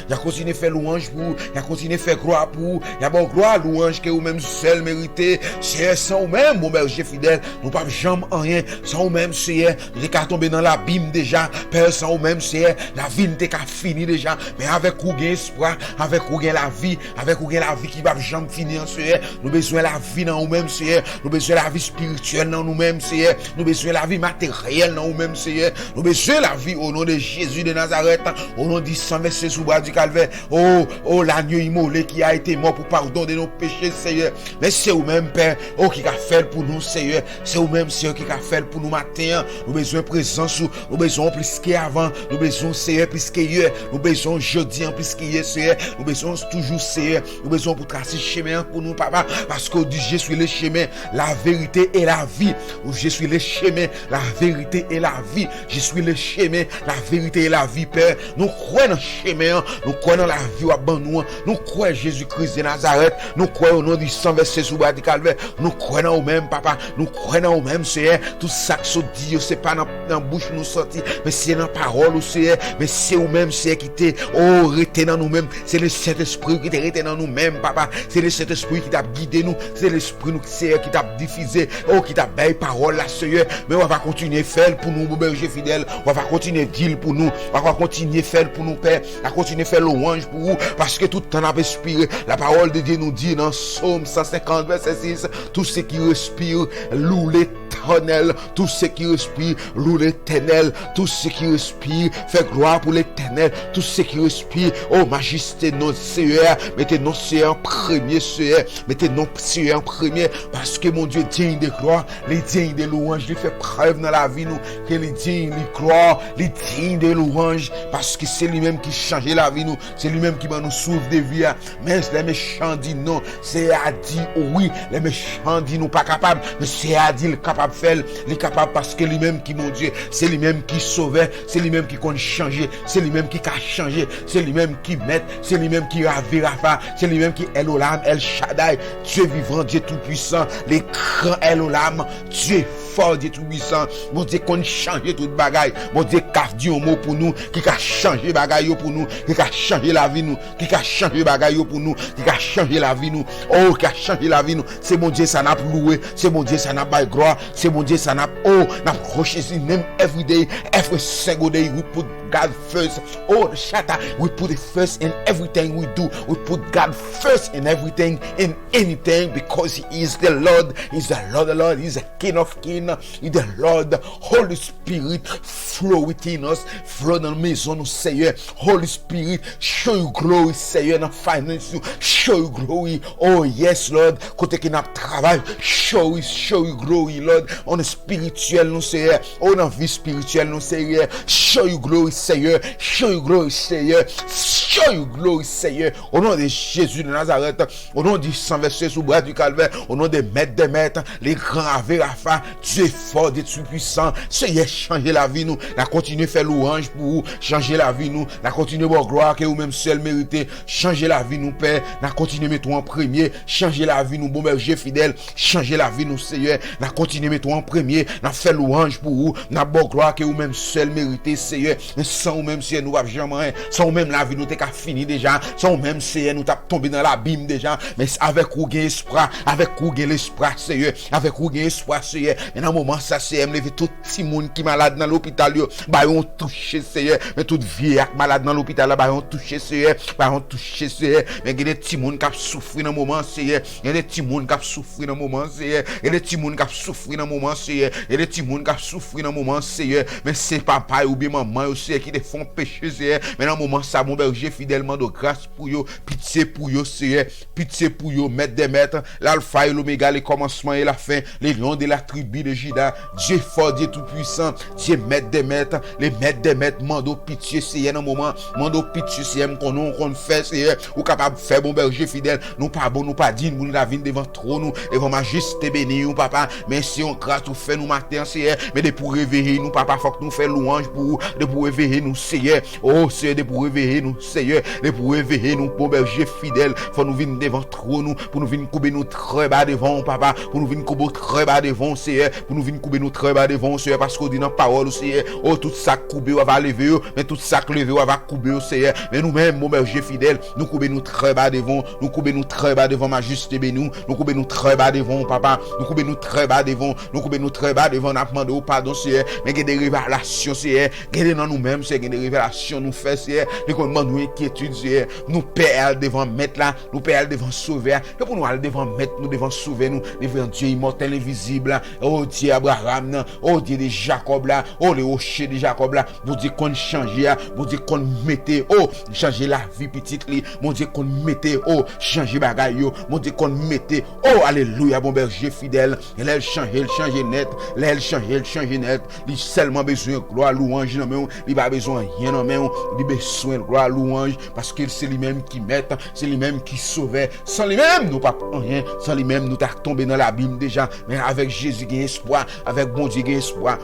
il a continué à faire louange pour, il a continué à faire gloire pour, il a bon gloire, louange que vous-même seul méritez, c'est sans vous-même, mon berger fidèle, nous pas jamais en rien, sans vous-même, c'est, les cas tombés dans l'abîme déjà, Père, sans vous-même, c'est, la vie n'était qu'à fini déjà, mais avec vous gain espoir, avec vous gain la vie, avec vous gain la vie qui va jamais finir, c'est, nous besoin la vie dans nous-mêmes, c'est, nous besoin la vie spirituelle dans nous-mêmes, c'est, nous besoin la vie matérielle dans nous-mêmes, c'est, nous besoin la vie au nom de Jésus de Nazareth, au nom du sang versé sous du calvaire. Oh, l'agneau immolé qui a été mort pour pardonner nos péchés, Seigneur. Mais c'est vous-même, Père, oh, qui a fait pour nous, Seigneur. C'est vous-même, Seigneur, qui a fait pour nous matin. Nous besoin de présence, nous besoin plus qu'avant. Nous besoin, Seigneur, plus qu'hier. Nous besoin jeudi, plus qu'hier, Seigneur. Nous besoin toujours, Seigneur. Nous besoin pour tracer le chemin pour nous, Papa. Parce que je suis le chemin, la vérité et la vie. Je suis le chemin, la vérité et la vie. Je suis le chemin, la vérité et la vie, Père. Nous croyons dans le chemin. Nous croyons dans la vie à nous. Nous croyons Jésus-Christ de Nazareth. Nous croyons au nom du sang versé sous le calvaire. Nous croyons au même, Papa. Nous croyons au même, Seigneur. Tout ça que se dit, c'est pas dans la bouche nous sortir, mais c'est dans la parole, Seigneur. Mais c'est au même, Seigneur, qui t'est, oh, rété dans nous-mêmes. C'est le Saint-Esprit qui t'est rété dans nous-mêmes, Papa. C'est le Saint-Esprit qui t'a guidé nous. C'est l'Esprit, nous, Seigneur, qui t'a diffusé. Oh, qui t'a baillé parole, là, Seigneur. Mais on va continuer à faire pour nous, berger fidèle. On va continuer à dire pour nous. On va continuer à faire pour nous, Père. On va continuer à faire louange pour vous, parce que tout le temps a respiré. La parole de Dieu nous dit dans Psaume 150, verset 6, tout ce qui respire, loue l'Éternel. Tout ce qui respire, loue l'Éternel. Tout ce qui respire, fait gloire pour l'Éternel. Tout ce qui respire, oh majesté, notre Seigneur, mettez notre Seigneur en premier, Seigneur. Mettez notre Seigneur en premier, parce que mon Dieu digne de gloire, les dignes de louange, il fait preuve dans la vie, nous, que les dignes de gloire, les dignes de louange, parce que c'est lui-même qui change la vie, nous. C'est lui-même qui va nous sauver des vies. Mais les méchants disent non. C'est à dire oui. Les méchants disent nous pas capables. Mais c'est à dire capable de faire, il est capable parce que lui-même qui mon Dieu, c'est lui-même qui sauvait, c'est lui-même qui compte changer, c'est lui-même qui a changé, c'est lui-même qui met, c'est lui-même qui Ravi Rafa, c'est lui-même qui est Elohim, El Shaddai, Dieu vivant, Dieu tout-puissant, l'écran Elohim, Dieu fort, Dieu tout-puissant, mon Dieu qu'on change toute bagaille, mon Dieu qui a dit un mot pour nous, qui a changé bagaille pour nous, qui a changé la vie nous, qui a changé bagaille pour nous, qui a changé la vie nous, oh, qui a changé la vie nous, c'est mon Dieu ça n'a pas loué, c'est mon Dieu ça n'a pas gloire, c'est mon Dieu ça n'a oh, n'a roché his name every day, every single day we put God first, oh, shatta, we put it first in everything we do, we put God first in everything, in anything, because he is the Lord, he's the Lord, he's the King of Kings, he's the Lord, Holy Spirit, flow within us, flow dans la maison nous Seigneur, Holy Spirit, show you glory Seigneur dans finance you, show you glory, oh yes Lord, côté qui n'a travail, show you glory Lord, on est spirituel nous Seigneur, on a vie spirituelle nous Seigneur, show you glory Seigneur, show you glory Seigneur, show you glory Seigneur, au nom de Jésus de Nazareth, au nom du sang versé sous bras du calvaire, au nom des maîtres, les grands Ravi Rafa, Dieu fort, Dieu tout-puissant, Seigneur, changez la vie nous, la continuer faire louange pour vous, changer la vie nous, la continuer pour gloire que vous-même seul méritez, changer la vie nous Père, la continuer mettre en premier, changer la vie nous bon berger fidèle, changer la vie nous Seigneur, la continuer mettre en premier, la faire louange pour vous, la bonne gloire que vous-même seul méritez Seigneur, sans vous-même Seigneur nous va jamais, sans vous-même la vie nous t'es fini déjà, sans vous-même Seigneur nous t'a tombé dans l'abîme déjà, mais avec vous gain espoir, avec vous gain l'espoir Seigneur, avec vous gain espoir Seigneur, et dans moment ça Seigneur, lever tout petit monde qui malade dans l'hôpital yo, bah on touché Seigneur, mais toute vieille malade dans l'hôpital là, bah on touché Seigneur, bah on touché Seigneur, mais il y a des petits monde qui souffrent dans moment Seigneur, il y a des petits monde qui souffrent dans moment Seigneur, il y a des petits monde qui souffrent dans moment Seigneur, il y a des petits monde qui souffrent dans moment Seigneur, mais c'est papa ou bien maman aussi qui te font pécher Seigneur, mais dans moment ça mon berger fidèlement de grâce pour yo, pitié pour yo Seigneur, pitié pour yo, maître des maîtres, l'alpha et l'oméga, le commencement et la fin, les lions de la tribu de Juda, Dieu fort, Dieu tout puissant, Dieu maître des maîtres, les maîtres des maîtres, mando pitié Seigneur dans moment, mando pitié Seigneur qu'on fait Seigneur, ou capable de faire bon berger fidèle, nous pas bon, nous pas digne, nous la vie devant trop nous, devant majesté béni ou papa, mais si on grâce ou fait nous matin Seigneur, mais de pour réveiller nous papa, faut que nous fait louange pour de pour réveiller nous Seigneur, oh Seigneur, de pour réveiller nous Seigneur, de pour réveiller nous bon berger fidèle, faut nous venir devant trop nous, pour nous venir couper nous très bas devant papa, pour nous venir couper très bas devant Seigneur, pour nous venir couper nous très bas devant Seigneur, parce qu'on dit dans parole Seigneur, oh tout ça couper va lever, mais tout ça lever va couper Seigneur, mais nous-mêmes mon berger fidèle, nous couper nous très bas devant, nous couper nous très bas devant majesté béni, nous couper nous très bas devant papa, nous couper nous très bas devant, nous couper nous très bas devant, n'a demandé au pardon Seigneur, mais il y a des révélations Seigneur, il dans nous-mêmes Seigneur, il y a des révélations nous fait Seigneur, nous commandons nous inquiétude Seigneur, nous père devant mettre là, nous père devant sauver, et pour nous aller devant mettre nous devant sauver nous, devant Dieu immortel invisible, oh Dieu Abraham, oh Dieu de Jacob là, oh les rochers de Jacob là, vous dites qu'on change, vous dites qu'on mette, oh changer la vie petite li, mon Dieu qu'on mette, oh changer bagaille yo, mon Dieu qu'on mette, oh alléluia bon berger fidèle, elle change net, elle change net, il seulement besoin de gloire louange non mais il pas besoin rien non mais il besoin de gloire louange parce que c'est lui-même qui met, c'est lui-même qui sauve, sans lui-même nous pas rien, sans lui-même nous t'a tombé dans l'abîme déjà, mais avec Jésus il y a espoir, avec bon Dieu il y a espoir.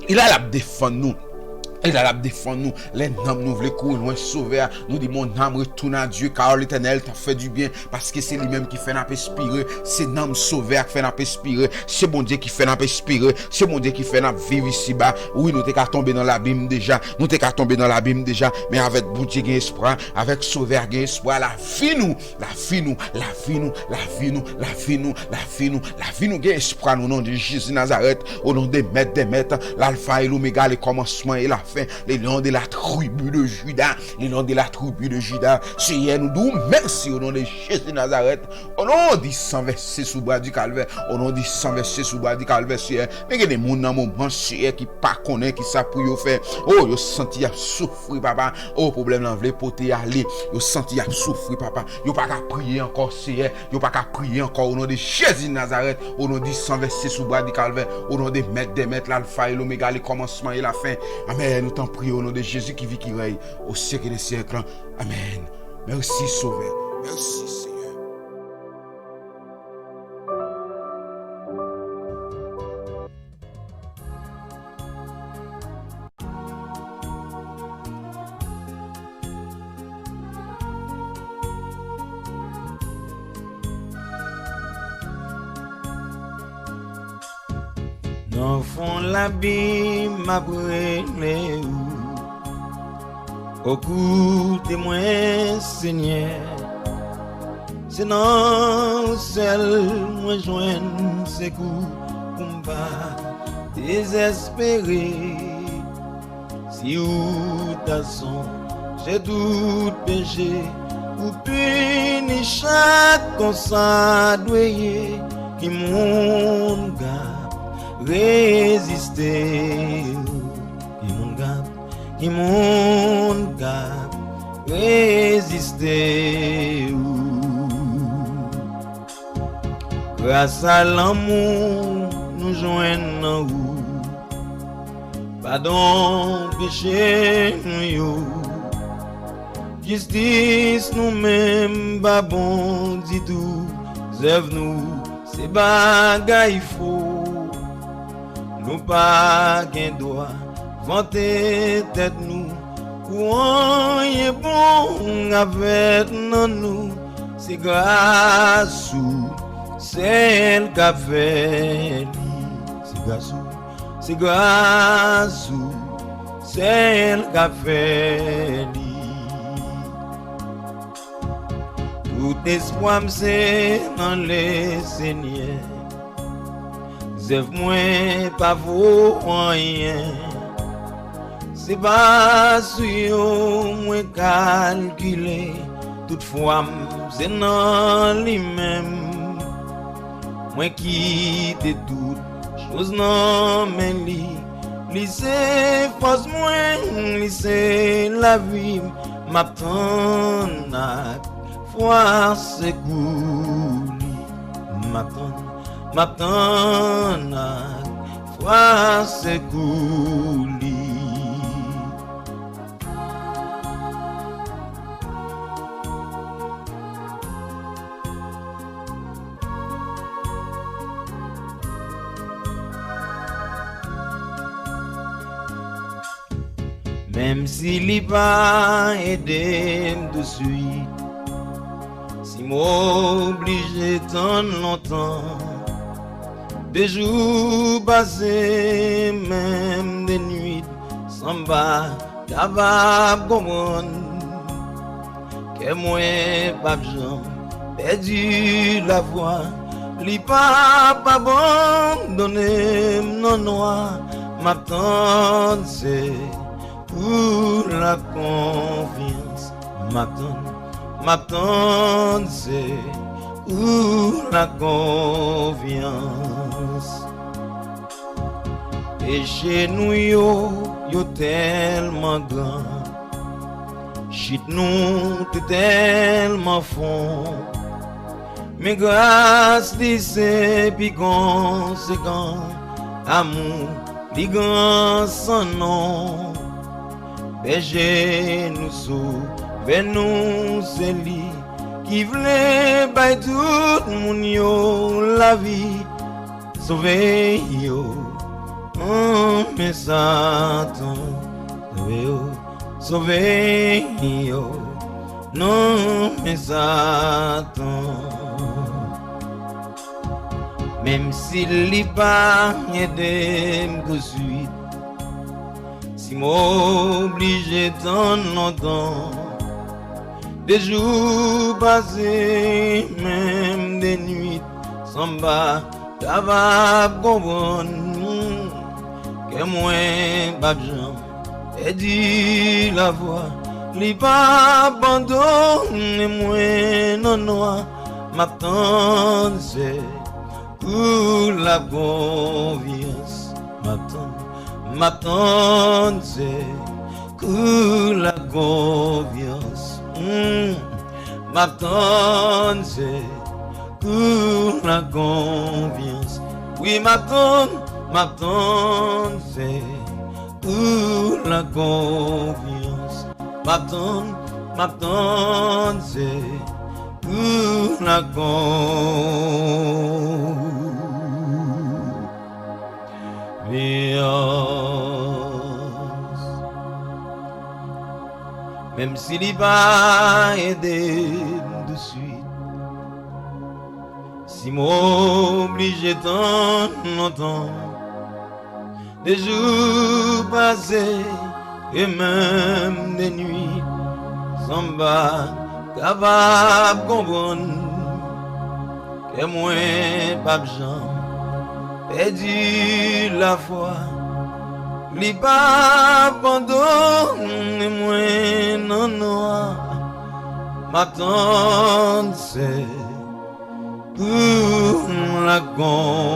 Il a la défendre nous. Il a la défendre nous, les âmes nous voulons courir loin sauver, nous dit mon âme retourne à Dieu car l'Éternel t'a fait du bien parce que c'est lui-même qui fait n'aspirer, c'est l'âme sauver qui fait n'aspirer, c'est bon Dieu qui fait n'aspirer, c'est bon Dieu qui fait n'a vivre ici bas. Oui, nous t'es qu'à tomber dans l'abîme déjà, mais avec bon Dieu gain espoir, avec sauver gain espoir, la vie nous gain espoir au nom de Jésus Nazareth, au nom des maîtres, l'alpha et l'oméga, le commencement et la fin, les lions de la tribu de Juda, Seigneur nous disons merci au nom de Jésus Nazareth, au nom de 100 versets sous bras du calvaire, Seigneur, mais il y a des gens dans mon moment Seigneur qui pas connaît qui ça pour yo faire, oh yo senti à souffrir papa, oh problème là vle porter aller, yo senti à souffrir papa, yo pas qu'à prier encore Seigneur, yo pas qu'à prier encore au nom de Jésus Nazareth, au nom de 100 versets sous bras du calvaire, au nom des maîtres, l'alpha et l'oméga, le commencement et la fin. Amen. Nous t'en prions au nom de Jésus qui vit, qui règne au siècle des siècles. Amen. Merci Sauveur. Merci Seigneur. Dans fond l'abîme après les ou au coup témoin Seigneur. C'est non seul moi joindre ces coups pour m'pas désespéré. Si ou ta son j'ai tout péché ou puni chaque consadoué qui mon gars résister qui mon gars résister. Grâce à l'amour, nous joignons où pardon, péché, nous justice, nous-mêmes, babon, dit tout, zève nous, c'est bagaille faux. Nous pas qu'un doigt, vanter tête nous, ou on est bon avec nous, c'est grâce ou c'est le café, c'est grâce, c'est le café. Tout espoir c'est dans les Seigneurs. Zève-moi pas vaut rien. C'est pas sur moi calculé. Toutefois c'est dans lui-même. Moi qui te toutes choses non mais li c'est force moi li c'est la vie m'attend à foi c'est couli m'attend à foi c'est couli. Même s'il n'y pas aidé de suite, si m'oblige tant longtemps, des jours passés, même des nuits, sans bas, capable de comprendre que moi, pas besoin, perdu la voix, li pas abandonné, non noir, m'attend, c'est pour la confiance, m'attend, c'est pour la confiance. Et chez nous, yo tellement grand, shit nous, t'es tellement fond, mais grâce c'est puis conséquent, amour, li grand sans nom. Berger nous sauve, nous c'est lui qui voulait by tout moun yo la vie sauver yo. Mais Satan sauver yo. Non mais Satan même s'il n'y pas aidé de suite. Si m'oblige tant longtemps, des jours passés, même des nuits, sans bas, capable de comprendre que moi, pas besoin, et dit la voix, li pas abandonne, moi, non, noir, m'attend, c'est pour la confiance, m'attend, c'est pour la confiance. M'attend, c'est pour la confiance. Oui, m'attend, c'est pour la confiance. M'attend, c'est pour la confiance. Même s'il y va aider de suite, si m'oblige tant longtemps, des jours passés et même des nuits sans pas capable de comprendre que moi pas jamais perdu la foi. Li pas abandonné moi non non. Ma tante c'est pour la con.